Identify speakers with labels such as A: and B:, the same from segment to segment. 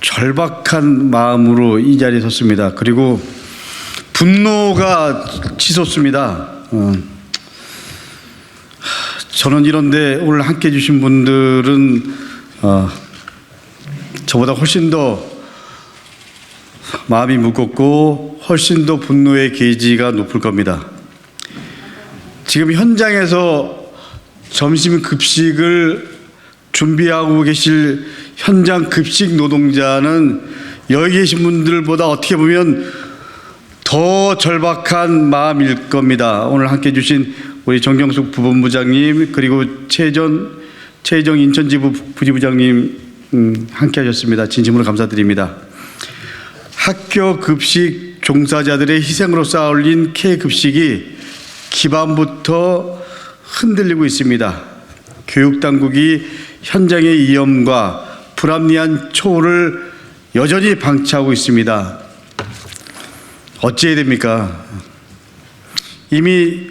A: 절박한 마음으로 이 자리에 섰습니다. 그리고 분노가 치솟습니다. 저는 이런데 오늘 함께 해주신 분들은 저보다 훨씬 더 마음이 무겁고 훨씬 더 분노의 게이지가 높을 겁니다. 지금 현장에서 점심 급식을 준비하고 계실 현장 급식 노동자는 여기 계신 분들보다 어떻게 보면 더 절박한 마음일 겁니다. 오늘 함께 해주신 우리 정경숙 부본부장님, 그리고 최희정 인천지부 부지부장님 함께 하셨습니다. 진심으로 감사드립니다. 학교 급식 종사자들의 희생으로 쌓아올린 K급식이 기반부터 흔들리고 있습니다. 교육당국이 현장의 위험과 불합리한 초를 여전히 방치하고 있습니다. 어찌해야 됩니까? 이미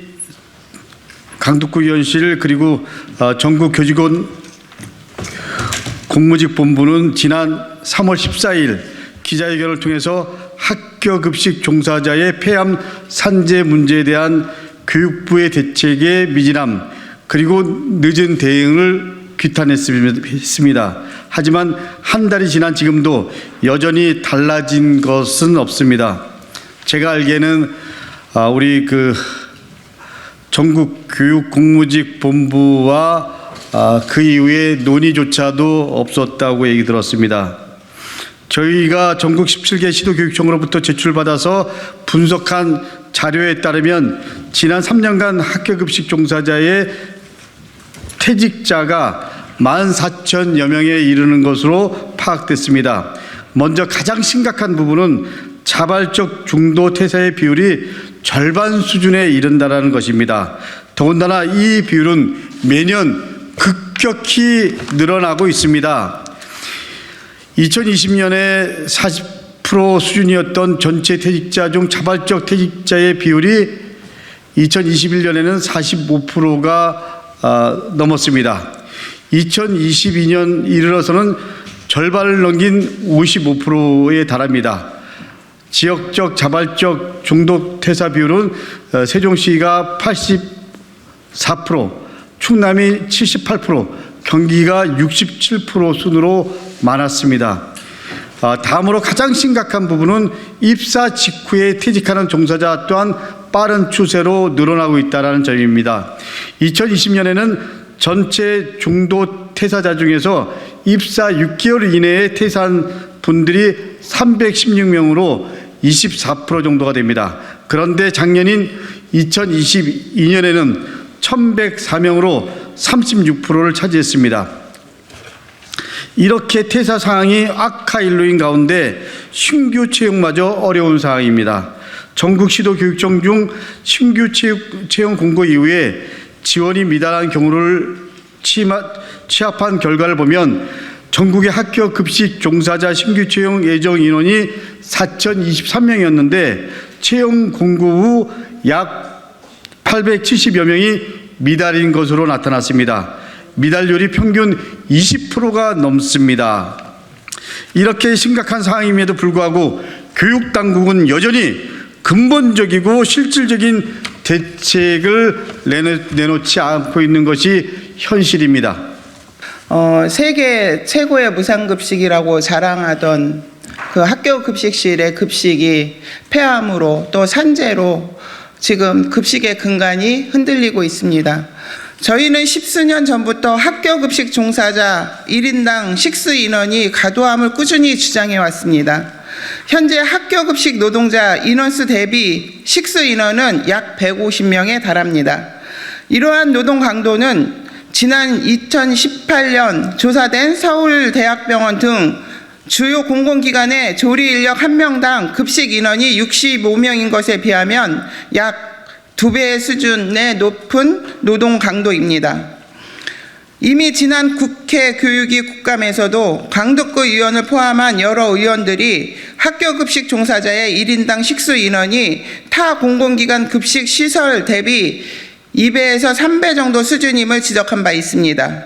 A: 강북구의원실 그리고 전국 교직원 공무직 본부는 지난 3월 14일 기자회견을 통해서 학교 급식 종사자의 폐암 산재 문제에 대한 교육부의 대책의 미진함 그리고 늦은 대응을 규탄했습니다. 하지만 한 달이 지난 지금도 여전히 달라진 것은 없습니다. 제가 알기에는 우리 전국 교육공무직 본부와 그 이후에 논의조차도 없었다고 얘기 들었습니다. 저희가 전국 17개 시도교육청으로부터 제출받아서 분석한 자료에 따르면 지난 3년간 학교급식 종사자의 퇴직자가 14,000여 명에 이르는 것으로 파악됐습니다. 먼저 가장 심각한 부분은 자발적 중도 퇴사의 비율이 절반 수준에 이른다는 것입니다. 더군다나 이 비율은 매년 급격히 늘어나고 있습니다. 2020년에 40% 수준이었던 전체 퇴직자 중 자발적 퇴직자의 비율이 2021년에는 45%가 넘었습니다. 2022년 이르러서는 절반을 넘긴 55%에 달합니다. 지역적 자발적 중도 퇴사 비율은 세종시가 84%, 충남이 78%, 경기가 67% 순으로 많았습니다. 다음으로 가장 심각한 부분은 입사 직후에 퇴직하는 종사자 또한 빠른 추세로 늘어나고 있다는 점입니다. 2020년에는 전체 중도 퇴사자 중에서 입사 6개월 이내에 퇴사한 분들이 316명으로 24% 정도가 됩니다. 그런데 작년인 2022년에는 1,104명으로 36%를 차지했습니다. 이렇게 퇴사 상황이 악화일로인 가운데 신규 채용마저 어려운 상황입니다. 전국 시도교육청 중 신규 채용 공고 이후에 지원이 미달한 경우를 취합한 결과를 보면 전국의 학교 급식 종사자 신규 채용 예정 인원이 4,023명이었는데 채용 공고 후 약 870여 명이 미달인 것으로 나타났습니다. 미달률이 평균 20%가 넘습니다. 이렇게 심각한 상황임에도 불구하고 교육당국은 여전히 근본적이고 실질적인 대책을 내놓지 않고 있는 것이 현실입니다.
B: 세계 최고의 무상급식이라고 자랑하던 그 학교 급식실의 급식이 폐암으로 또 산재로 지금 급식의 근간이 흔들리고 있습니다. 저희는 10수년 전부터 학교 급식 종사자 1인당 식수 인원이 과도함을 꾸준히 주장해 왔습니다. 현재 학교 급식 노동자 인원수 대비 식수 인원은 약 150명에 달합니다. 이러한 노동 강도는 지난 2018년 조사된 서울대학병원 등 주요 공공기관의 조리 인력 1명당 급식 인원이 65명인 것에 비하면 약 2배의 수준의 높은 노동 강도입니다. 이미 지난 국회 교육위 국감에서도 강덕구 의원을 포함한 여러 의원들이 학교 급식 종사자의 1인당 식수 인원이 타 공공기관 급식 시설 대비 2배에서 3배 정도 수준임을 지적한 바 있습니다.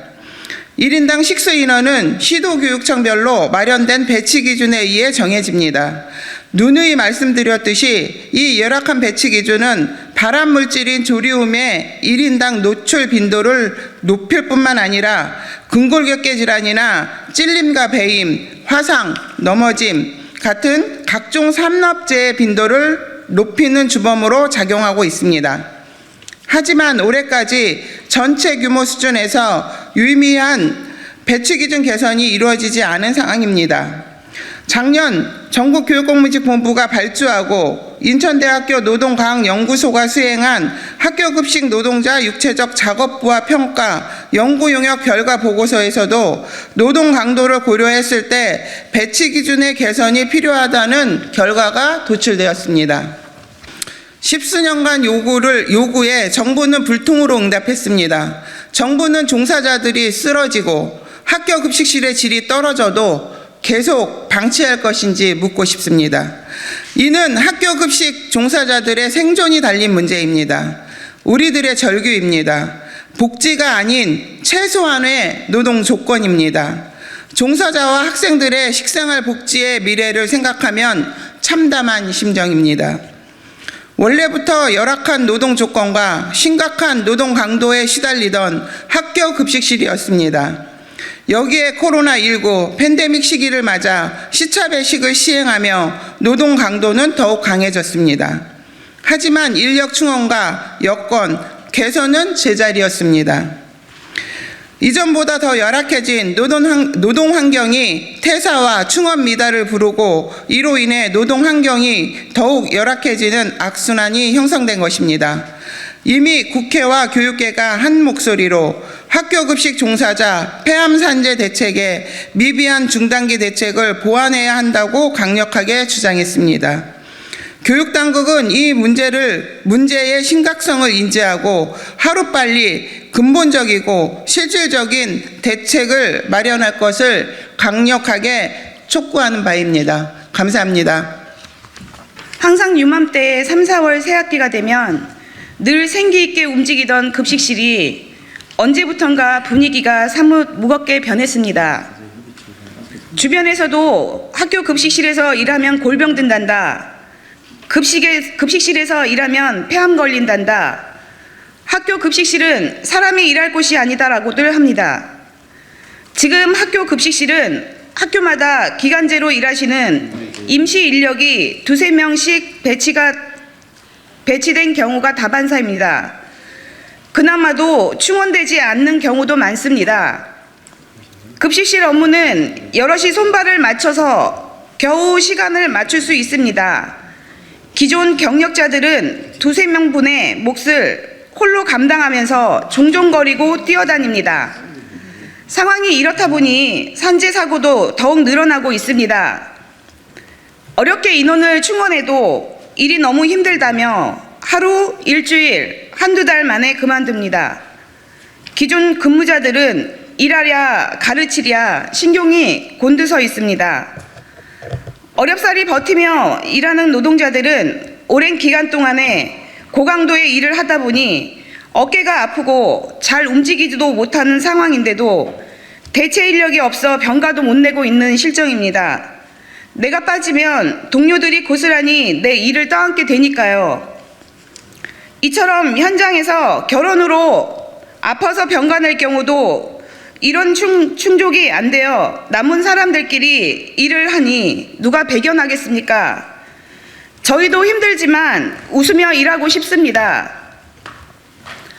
B: 1인당 식수 인원은 시도교육청별로 마련된 배치 기준에 의해 정해집니다. 누누이 말씀드렸듯이 이 열악한 배치 기준은 발암 물질인 조리움의 1인당 노출 빈도를 높일 뿐만 아니라 근골격계 질환이나 찔림과 배임, 화상, 넘어짐 같은 각종 산업재해 빈도를 높이는 주범으로 작용하고 있습니다. 하지만 올해까지 전체 규모 수준에서 유의미한 배치 기준 개선이 이루어지지 않은 상황입니다. 작년 전국교육공무직본부가 발주하고 인천대학교 노동과학연구소가 수행한 학교급식 노동자 육체적 작업부하 평가 연구 용역 결과 보고서에서도 노동 강도를 고려했을 때 배치 기준의 개선이 필요하다는 결과가 도출되었습니다. 십수년간 요구에 정부는 불통으로 응답했습니다. 정부는 종사자들이 쓰러지고 학교 급식실의 질이 떨어져도 계속 방치할 것인지 묻고 싶습니다. 이는 학교 급식 종사자들의 생존이 달린 문제입니다. 우리들의 절규입니다. 복지가 아닌 최소한의 노동 조건입니다. 종사자와 학생들의 식생활 복지의 미래를 생각하면 참담한 심정입니다. 원래부터 열악한 노동 조건과 심각한 노동 강도에 시달리던 학교 급식실이었습니다. 여기에 코로나19 팬데믹 시기를 맞아 시차 배식을 시행하며 노동 강도는 더욱 강해졌습니다. 하지만 인력 충원과 여건, 개선은 제자리였습니다. 이전보다 더 열악해진 노동 환경이 퇴사와 충원 미달을 부르고 이로 인해 노동 환경이 더욱 열악해지는 악순환이 형성된 것입니다. 이미 국회와 교육계가 한 목소리로 학교급식 종사자 폐암산재 대책에 미비한 중단기 대책을 보완해야 한다고 강력하게 주장했습니다. 교육당국은 이 문제의 심각성을 인지하고 하루빨리 근본적이고 실질적인 대책을 마련할 것을 강력하게 촉구하는 바입니다. 감사합니다.
C: 항상 유맘때 3, 4월 새학기가 되면 늘 생기 있게 움직이던 급식실이 언제부턴가 분위기가 사뭇 무겁게 변했습니다. 주변에서도 학교 급식실에서 일하면 골병 든단다. 급식실에서 일하면 폐암 걸린단다. 학교 급식실은 사람이 일할 곳이 아니다라고들 합니다. 지금 학교 급식실은 학교마다 기간제로 일하시는 임시 인력이 2~3명씩 배치된 경우가 다반사입니다. 그나마도 충원되지 않는 경우도 많습니다. 급식실 업무는 여럿이 손발을 맞춰서 겨우 시간을 맞출 수 있습니다. 기존 경력자들은 2~3명분의 몫을 홀로 감당하면서 종종거리고 뛰어다닙니다. 상황이 이렇다 보니 산재 사고도 더욱 늘어나고 있습니다. 어렵게 인원을 충원해도 일이 너무 힘들다며 하루, 일주일, 한두 달 만에 그만둡니다. 기존 근무자들은 일하랴 가르치랴 신경이 곤두서 있습니다. 어렵사리 버티며 일하는 노동자들은 오랜 기간 동안에 고강도의 일을 하다 보니 어깨가 아프고 잘 움직이지도 못하는 상황인데도 대체 인력이 없어 병가도 못 내고 있는 실정입니다. 내가 빠지면 동료들이 고스란히 내 일을 떠안게 되니까요. 이처럼 현장에서 결혼으로 아파서 병가 낼 경우도 이런 충족이 안 되어 남은 사람들끼리 일을 하니 누가 배견하겠습니까? 저희도 힘들지만 웃으며 일하고 싶습니다.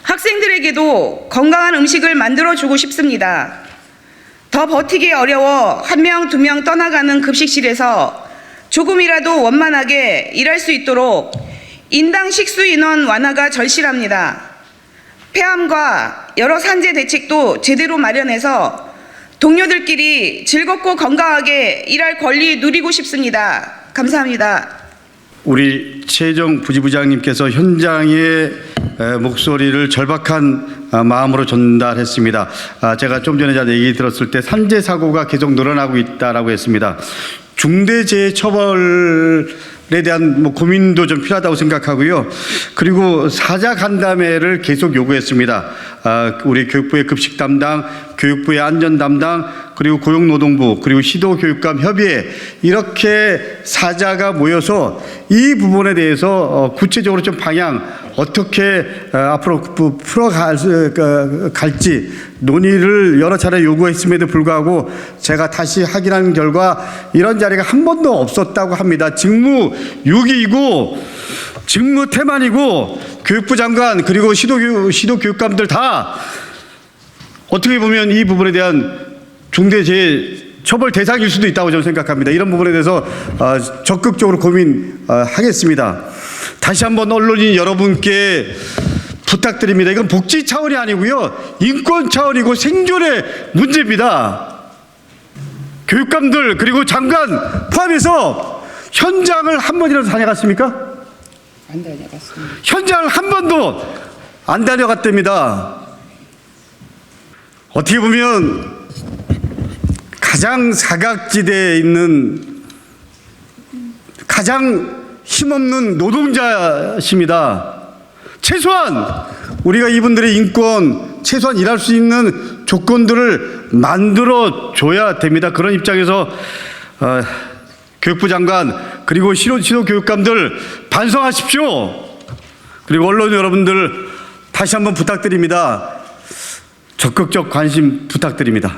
C: 학생들에게도 건강한 음식을 만들어주고 싶습니다. 더 버티기 어려워 1명, 2명 떠나가는 급식실에서 조금이라도 원만하게 일할 수 있도록 인당 식수 인원 완화가 절실합니다. 폐암과 여러 산재 대책도 제대로 마련해서 동료들끼리 즐겁고 건강하게 일할 권리 누리고 싶습니다. 감사합니다.
A: 우리 최정 부지부장님께서 현장의 목소리를 절박한 마음으로 전달했습니다. 제가 좀 전에 얘기 들었을 때 산재 사고가 계속 늘어나고 있다라고 했습니다. 중대재해처벌에 대한 고민도 좀 필요하다고 생각하고요. 그리고 사자 간담회를 계속 요구했습니다. 우리 교육부의 급식 담당, 교육부의 안전 담당, 그리고 고용노동부, 그리고 시도교육감 협의회 이렇게 사자가 모여서 이 부분에 대해서 구체적으로 좀 방향 어떻게 앞으로 풀어갈지 논의를 여러 차례 요구했음에도 불구하고 제가 다시 확인한 결과 이런 자리가 한 번도 없었다고 합니다. 직무 유기이고 직무 태만이고 교육부 장관 그리고 시도교육감들 다 어떻게 보면 이 부분에 대한 중대재해처벌 대상일 수도 있다고 저는 생각합니다. 이런 부분에 대해서 적극적으로 고민하겠습니다. 다시 한번 언론인 여러분께 부탁드립니다. 이건 복지 차원이 아니고요. 인권 차원이고 생존의 문제입니다. 교육감들 그리고 장관 포함해서 현장을 한 번이라도 다녀갔습니까?
B: 안 다녀갔습니다.
A: 현장을 한 번도 안 다녀갔답니다. 어떻게 보면 가장 사각지대에 있는 가장 힘없는 노동자십니다. 최소한 우리가 이분들의 인권, 최소한 일할 수 있는 조건들을 만들어 줘야 됩니다. 그런 입장에서 교육부 장관 그리고 시도교육감들 반성하십시오. 그리고 언론 여러분들 다시 한번 부탁드립니다. 적극적 관심 부탁드립니다.